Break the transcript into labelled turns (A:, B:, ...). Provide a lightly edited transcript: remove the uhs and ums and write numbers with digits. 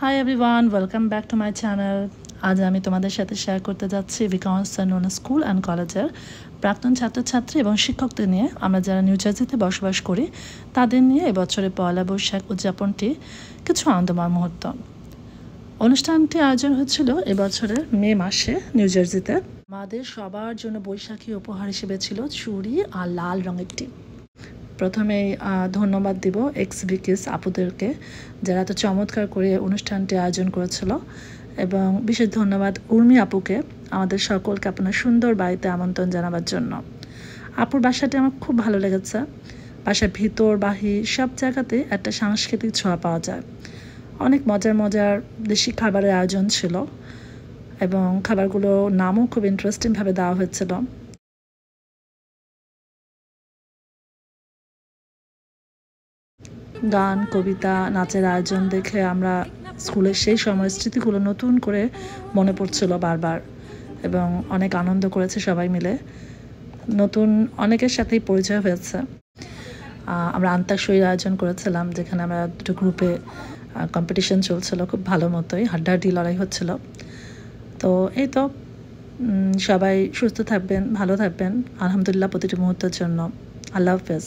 A: Hi everyone, welcome back to my channel. আজ আমি তোমাদের সাথে শেয়ার করতে যাচ্ছি ভিকাউন্সন স্কুল অ্যান্ড কলেজের প্রাক্তন ছাত্রছাত্রী এবং শিক্ষকদের নিয়ে। আমরা যারা নিউ জার্সিতে বসবাস করি তাদের নিয়ে এবছরের পয়লা বৈশাখ উদযাপনটি কিছু আনন্দময় মুহূর্ত। অনুষ্ঠানটি আয়োজন হচ্ছিল এবছরের মে মাসে নিউ জার্সিতে। আমাদের সবার জন্য বৈশাখী উপহার হিসেবে ছিল চুড়ি আর লাল রঙের টিপ। প্রথমেই ধন্যবাদ দিব এক্স-ভিকিস আপুদেরকে, যারা এত চমৎকার করে অনুষ্ঠানটি আয়োজন করেছিল, এবং বিশেষ ধন্যবাদ উর্মি আপুকে আমাদের সকলকে আপনার সুন্দর বাড়িতে আমন্ত্রণ জানাবার জন্য। আপুর বাসাটি আমার খুব ভালো লেগেছে। বাসার ভিতর বাহির সব জায়গাতে একটা সাংস্কৃতিক ছোঁয়া পাওয়া যায়। অনেক মজার মজার দেশি খাবারের আয়োজন ছিল এবং খাবারগুলোর নামও খুব ইন্টারেস্টিংভাবে দেওয়া হয়েছিল। গান, কবিতা, নাচের আয়োজন দেখে আমরা স্কুলের সেই সময়ের স্মৃতিগুলো নতুন করে মনে পড়ছিল বারবার, এবং অনেক আনন্দ করেছে সবাই মিলে। নতুন অনেকের সাথেই পরিচয় হয়েছে। আমরা আন্তাক্ষরীর আয়োজন করেছিলাম, যেখানে আমরা দুটো গ্রুপে কম্পিটিশন চলছিল, খুব ভালো মতোই হাড্ডাহাড্ডি লড়াই হচ্ছিল। তো এই তো, সবাই সুস্থ থাকবেন, ভালো থাকবেন আলহামদুলিল্লাহ প্রতিটি মুহূর্তের জন্য। আল্লাহ হাফেজ।